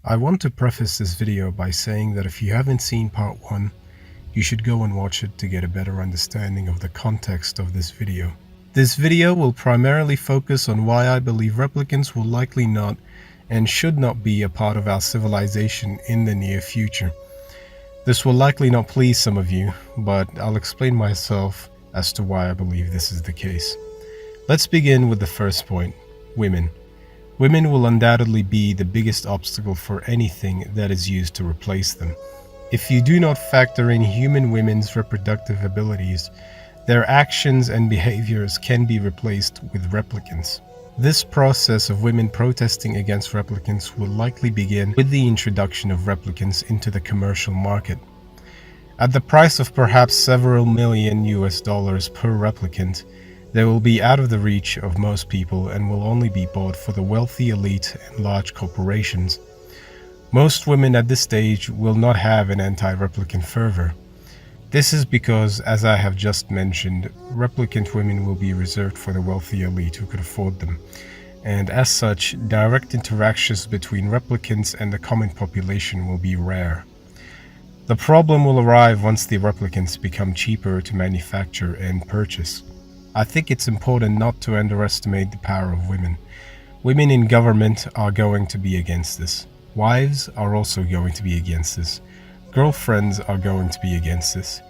I want to preface this video by saying that if you haven't seen part 1, you should go and watch it to get a better understanding of the context of this video. This video will primarily focus on why I believe replicants will likely not and should not be a part of our civilization in the near future. This will likely not please some of you, but I'll explain myself as to why I believe this is the case. Let's begin with the first point: women. Women will undoubtedly be the biggest obstacle for anything that is used to replace them. If you do not factor in human women's reproductive abilities, their actions and behaviors can be replaced with replicants. This process of women protesting against replicants will likely begin with the introduction of replicants into the commercial market. At the price of perhaps several million US dollars per replicant, they will be out of the reach of most people and will only be bought for the wealthy elite and large corporations. Most women at this stage will not have an anti-replicant fervor. This is because, as I have just mentioned, replicant women will be reserved for the wealthy elite who could afford them, and as such, direct interactions between replicants and the common population will be rare. The problem will arrive once the replicants become cheaper to manufacture and purchase. I think it's important not to underestimate the power of women. Women in government are going to be against this. Wives are also going to be against this. Girlfriends are going to be against this.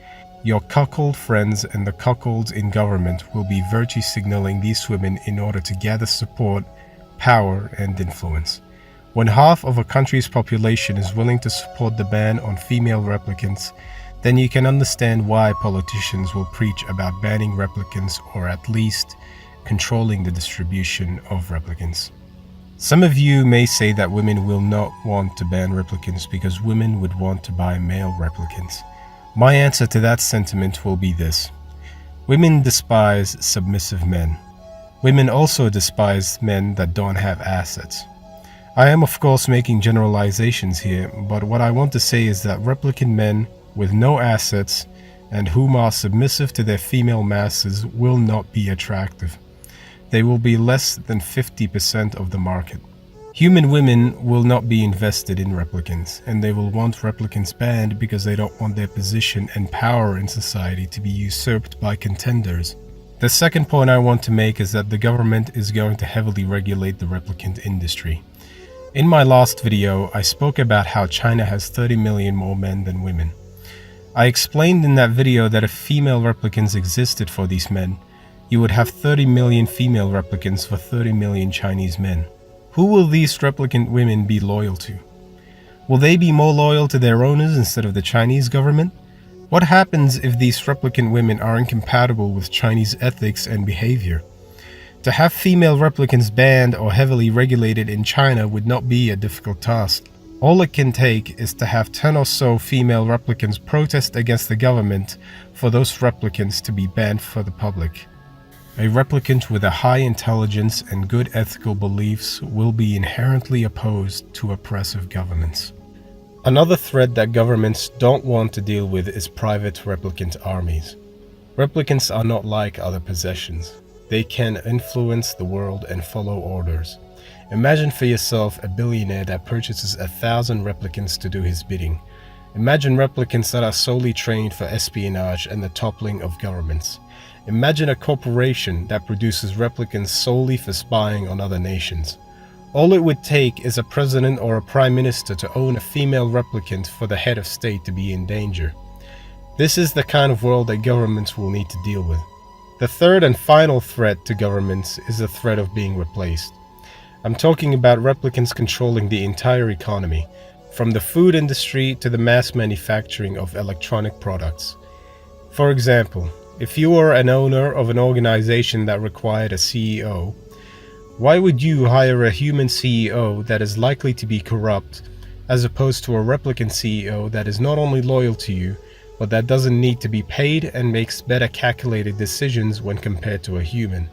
Your cuckold friends and the cuckolds in government will be virtue signaling these women in order to gather support, power, and influence. When half of a country's population is willing to support the ban on female replicants, then you can understand why politicians will preach about banning replicants, or at least controlling the distribution of replicants. Some of you may say that women will not want to ban replicants because women would want to buy male replicants. My answer to that sentiment will be this: women despise submissive men. Women also despise men that don't have assets. I am of course making generalizations here, but what I want to say is that replicant men with no assets and whom are submissive to their female masters will not be attractive. They will be less than 50% of the market. Human women will not be invested in replicants, and they will want replicants banned because they don't want their position and power in society to be usurped by contenders. The second point I want to make is that the government is going to heavily regulate the replicant industry. In my last video, I spoke about how China has 30 million more men than women. I explained in that video that if female replicants existed for these men, you would have 30 million female replicants for 30 million Chinese men. Who will these replicant women be loyal to? Will they be more loyal to their owners instead of the Chinese government? What happens if these replicant women are incompatible with Chinese ethics and behavior? To have female replicants banned or heavily regulated in China would not be a difficult task. All it can take is to have 10 or so female replicants protest against the government for those replicants to be banned for the public. A replicant with a high intelligence and good ethical beliefs will be inherently opposed to oppressive governments. Another threat that governments don't want to deal with is private replicant armies. Replicants are not like other possessions. They can influence the world and follow orders. Imagine for yourself a billionaire that purchases 1,000 replicants to do his bidding. Imagine replicants that are solely trained for espionage and the toppling of governments. Imagine a corporation that produces replicants solely for spying on other nations. All it would take is a president or a prime minister to own a female replicant for the head of state to be in danger. This is the kind of world that governments will need to deal with. The third and final threat to governments is the threat of being replaced. I'm talking about replicants controlling the entire economy, from the food industry to the mass manufacturing of electronic products. For example, if you were an owner of an organization that required a CEO, why would you hire a human CEO that is likely to be corrupt, as opposed to a replicant CEO that is not only loyal to you, but that doesn't need to be paid and makes better calculated decisions when compared to a human?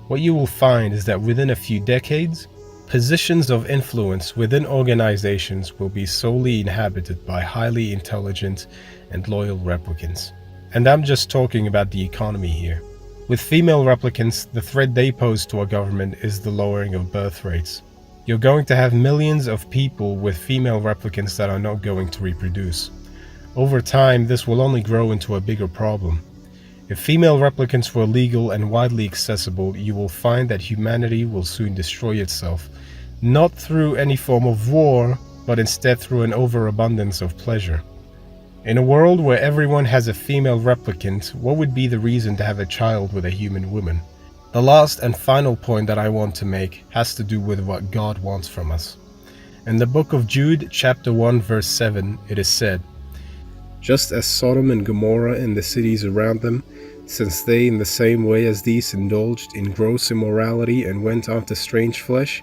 What you will find is that within a few decades, positions of influence within organizations will be solely inhabited by highly intelligent and loyal replicants. And I'm just talking about the economy here. With female replicants, the threat they pose to a government is the lowering of birth rates. You're going to have millions of people with female replicants that are not going to reproduce. Over time, this will only grow into a bigger problem. If female replicants were legal and widely accessible, you will find that humanity will soon destroy itself, not through any form of war, but instead through an overabundance of pleasure. In a world where everyone has a female replicant, what would be the reason to have a child with a human woman? The last and final point that I want to make has to do with what God wants from us. In the book of Jude, chapter 1, verse 7, it is said, "Just as Sodom and Gomorrah and the cities around them, since they in the same way as these indulged in gross immorality and went after strange flesh,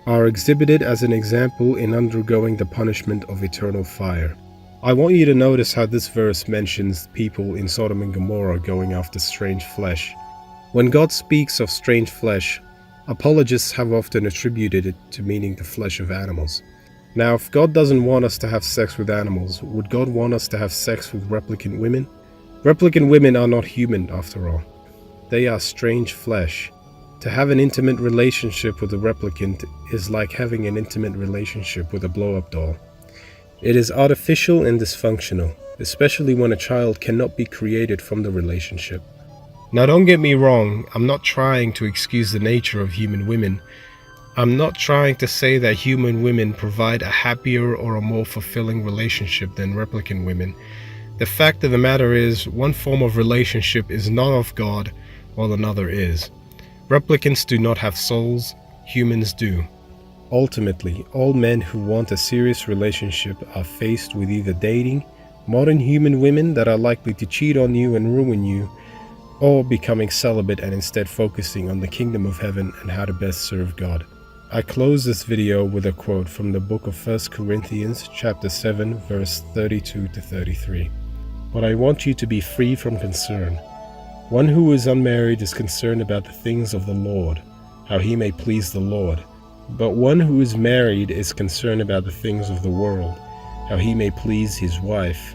are exhibited as an example in undergoing the punishment of eternal fire." I want you to notice how this verse mentions people in Sodom and Gomorrah going after strange flesh. When God speaks of strange flesh, apologists have often attributed it to meaning the flesh of animals. Now, if God doesn't want us to have sex with animals, would God want us to have sex with replicant women? Replicant women are not human, after all. They are strange flesh. To have an intimate relationship with a replicant is like having an intimate relationship with a blow-up doll. It is artificial and dysfunctional, especially when a child cannot be created from the relationship. Now, don't get me wrong, I'm not trying to excuse the nature of human women. I'm not trying to say that human women provide a happier or a more fulfilling relationship than replicant women. The fact of the matter is, one form of relationship is not of God, while another is. Replicants do not have souls, humans do. Ultimately, all men who want a serious relationship are faced with either dating modern human women that are likely to cheat on you and ruin you, or becoming celibate and instead focusing on the kingdom of heaven and how to best serve God. I close this video with a quote from the book of 1 Corinthians chapter 7 verse 32 to 33. "But I want you to be free from concern. One who is unmarried is concerned about the things of the Lord, how he may please the Lord. But one who is married is concerned about the things of the world, how he may please his wife.